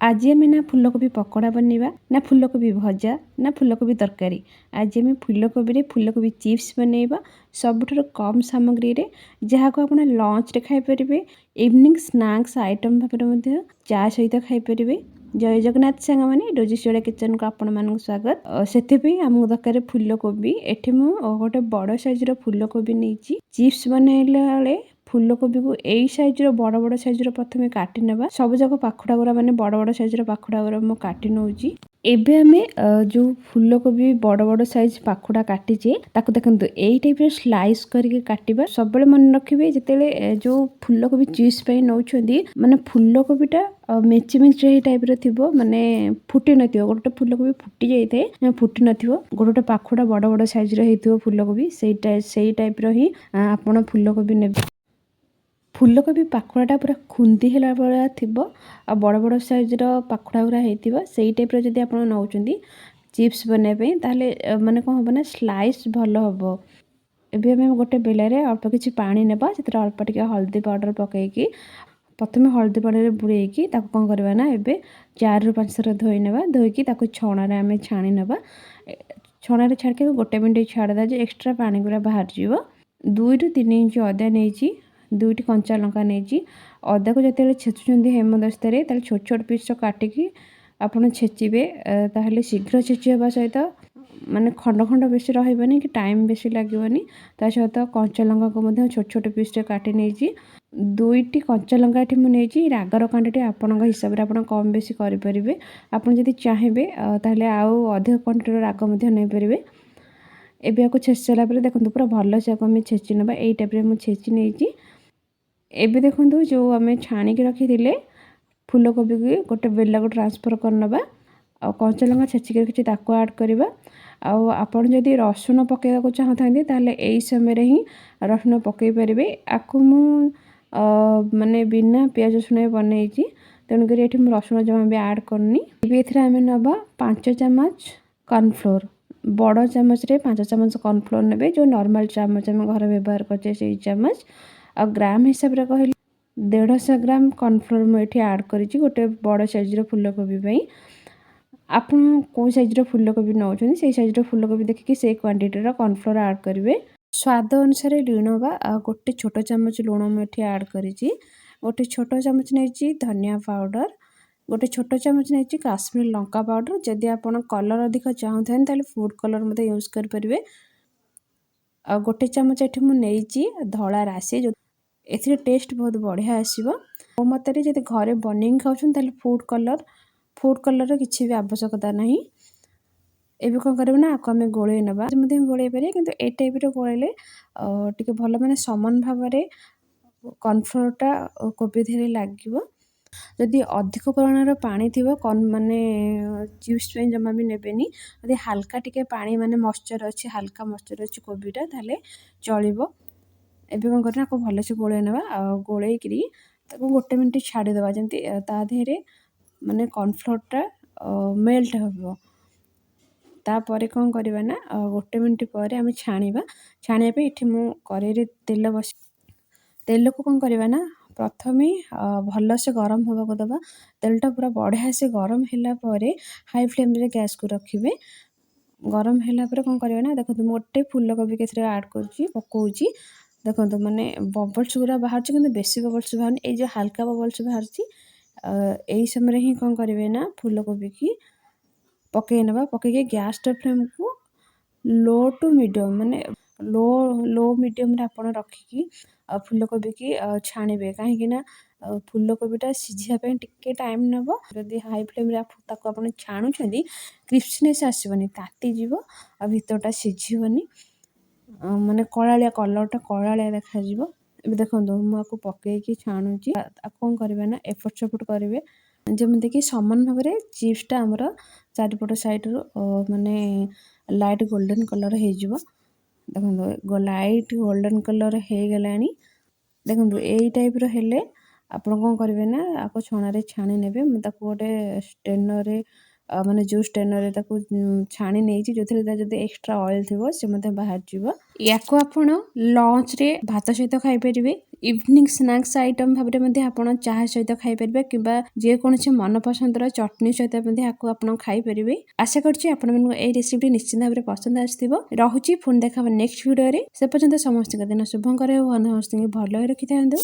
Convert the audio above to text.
आज आम ना फूलकोबी पकोड़ा बनवा ना फूलकोबी भजा ना फूलकोबी तरकारी। आज आम फूलकोबी फूलकोबी चिप्स बनवा सबुठ कम सामग्री जहाँ को आप लंच रे खाईपर इवनिंग स्नैक्स आइटम भाव चा सहित खाईपर। जय जगन्नाथ सांग मैंने रोजिस्टोरा किचन को आपण मानक स्वागत। से आमको दरकार फूलकोबी एठी मु गोटे बड़ साइज फूलकोबी नहीं चिप्स बनैला फूलकोबी को यही साइज बड़ बड़ साइज प्रथम काटी नेबा सब जाक पाखुड़ा गुरा माने बड़ बड़ साइज पाखुड़ा गुरा मु काटी नउची। एबे आमे जो फूलकोबी बड़ बड़ साइज पाखुड़ा काटीचे ताकू देखंतु एई टाइप रे स्लाइस करके काटिबा। सब मन रखिबे जेतेले जो फूलकोबी चिप्स पे नउछंदी माने फूलकोबीटा मेची मेची टाइप रे थिबो माने फुटी नथिबो। गोटे फूलकोबी फुटी जाइथे फुटी नथिबो गोटे पाखुड़ा बड़ बड़ साइज रे हेथिबो फूलकोबी सेई टाइप रो ही आपण फूलकोबी नेबे। फूलकोबी पाखुड़ाटा पूरा खुंदी है भाया थी आ बड़ बड़ साइज पाखुड़ा गुरा होता से टाइप जब आप नौकरी चिप्स बनवाई ताहले माने कौन हम ना स्लाइस भल हम। एबे आम गोटे बेलारे अल्प किसी पानी नेबा से अल्प टिके हल्दी पाउडर पकईकी प्रथम हल्दी पानी बुड़ेकी कौन करवा ना एबे 4 ରୁ 5 थर धोई नेबा धोईकी छणारे आम छाणी नेबा। छणारे छाड़के गोटे मिनट छाड़दा जे एक्स्ट्रा पानी गुरा बाहर जीव। 2 ରୁ 3 इंच अदा नहीं 2टी कंचा लंका नहीं अदा को जो छेचुं हेमदस्तार छोट छोट पीस काटिकी आपड़ छेचिबे ताहले शीघ्र छेची होगा सहित माने खंड खंड बेसी रही कि टाइम बेसी लगे ता सहित कंचा लंका को छोट छोट पीस काटी नहीं 2टी कंचा लंका ये मुझे रागर क्वांटिटी आपण हिसाब से आप कम बेसी करेंगे। आपड़ जब चाहिए ताहले आउ अधिक क्वांटिटी राग नहीं पारे। एबे आपको छेची सारा देखो पूरा भल से आम छेची ना यही टाइप मुझे छेची नहीं। एबे देखो जो आम छाणिक रखी फूलकोबी को गोटे बेला को ट्रांसफर करनबा आ कंचा लंका छेचिक रखी आड करवा। आपड़ जदि रसुण पकड़ा चाहता ताहले यही समय ही रसुण पकई पारे। आपको मु माने बिना पियाज रसुण बनई तेणुक ये रसुण जमा भी आड करनी। आम नवा 5 चामच कॉर्नफ्लोर बड़ चामच रे 5 चामच कॉर्नफ्लोर ने जो नॉर्मल चामच आम घर व्यवहार करछे से चामच आ ग्राम हिसाब से कहले 150 ग्राम कॉर्नफ्लोर मुझे आड करी गोटे बड़ साइज फूलकोबी। आप कौ साइज फूलकोबी नौकरी से साइज फूलकोबी देखिए से क्वांटिटी कॉर्नफ्लोर आड करेंगे। स्वाद अनुसार लुण बा गोटे छोट चामच लुण मुझे आड करी गोटे छोट चामच नहीं धनिया पाउडर गोटे छोट चामच नहीं काश्मीर लंका पाउडर। जदि आप कलर अधिक चाहते फूड कलर यूज करेंगे। गोटे चामच ये मुझे धला राशि जो ए टेस्ट बहुत बढ़िया आसो। मो मतरे जब घरे बन खाऊँ फूड कलर किसी भी आवश्यकता ना। एबे कौन करना ना आपको आम गोले नवा गोले पारे कि ए टाइप गोले टे भल माने समान भाव में कॉर्नफ्लोरटा कोबी धीरे लगे। जदि अधिक परिमाण पानी थी माने चिप्स जमा भी नेबेनी यदि हाल्का टिके पानी माने मॉइस्चर अच्छी हाल्का मॉइस्चर अच्छी कोबीटा ताले चलिबो। एबे कौन करना आपको भल से गोले नवा गोलेकरी गोटे मिनट छाड़ीदे जमी तादेहरे माने कॉर्नफ्लोरटा मेल्ट हम। तापर कौन करवा ना गोटे मिनट पर आम छाणीबा छाणिया ये मु कड़ाई तेल बस तेल को कौन करवा ना प्रथम भल से गरम होगा दबा तेलटा पूरा बढ़िया से गरम है हाई फ्लेम रे गैस को रखिए। गरम है कौन करवा ना देखो गोटे फूलकोबी के आड कर पकाउची देखो माने बबल्स गुरा बाहर कि बेसी बबल्स बाहर ये जो हाल्का बबल्स बाहर यही समय ही कौन करेंगे ना फूलकोबी की पकई नवा पकईके गैस फ्लेम को लो टू मीडियम माने लो मीडियम आप रखिकी फूलकोबी की छाणीबे कहीं फूलकोबीटा सीझापी टिके टाइम नब। जदि हाई फ्लेम आप छाणुंट क्रिस्पीनेस आसबनी तातीज आ भितरटा सीझीबनी माने कलालिया कलरटा कलालिया देखा। देखो मुझे पकईकी छाणुची आप कौन करवा ना एपट सेपट करेंगे जमीक कि समान भाव में चिप्सटा आमर चारिपट साइड माने लाइट गोल्डन कलर हो। देखो लाइट गोल्डन कलर हो गला देखो यही टाइप हेले आप कौन करेंगे ना आपको छणारे छाणी ने गोटे स्टेनर माने जो स्टेनर छाणी नहीं जो थे एक्स्ट्रा ऑयल थी से बाहर जीव। या आप लंच रे भात सहित खाई पारे ଇଭିନିଂ ସ୍ନାକ୍ସ ଆଇଟମ୍ ଭାବରେ ମଧ୍ୟ ଆପଣ ଚାହା ସହିତ ଖାଇପାରିବେ କିମ୍ବା ଯେକୌଣସି ମନପସନ୍ଦର ଚଟଣି ସହିତ ମଧ୍ୟ ଆକୁ ଆପଣ ଖାଇପାରିବେ। ଆଶା କରୁଛି ଆପଣମାନଙ୍କୁ ଏଇ ରେସିପିଟି ନିଶ୍ଚିତ ଭାବରେ ପସନ୍ଦ ଆସିଥିବ। ରହୁଛି, ପୁଣି ଦେଖା ହବ ନେକ୍ସଟ ଭିଡ଼ିଓରେ। ସେ ପର୍ଯ୍ୟନ୍ତ ସମସ୍ତଙ୍କ ଦିନ ଶୁଭଙ୍କର ହେଉ, ସମସ୍ତଙ୍କୁ ଭଲରେ ରଖିଥାନ୍ତୁ।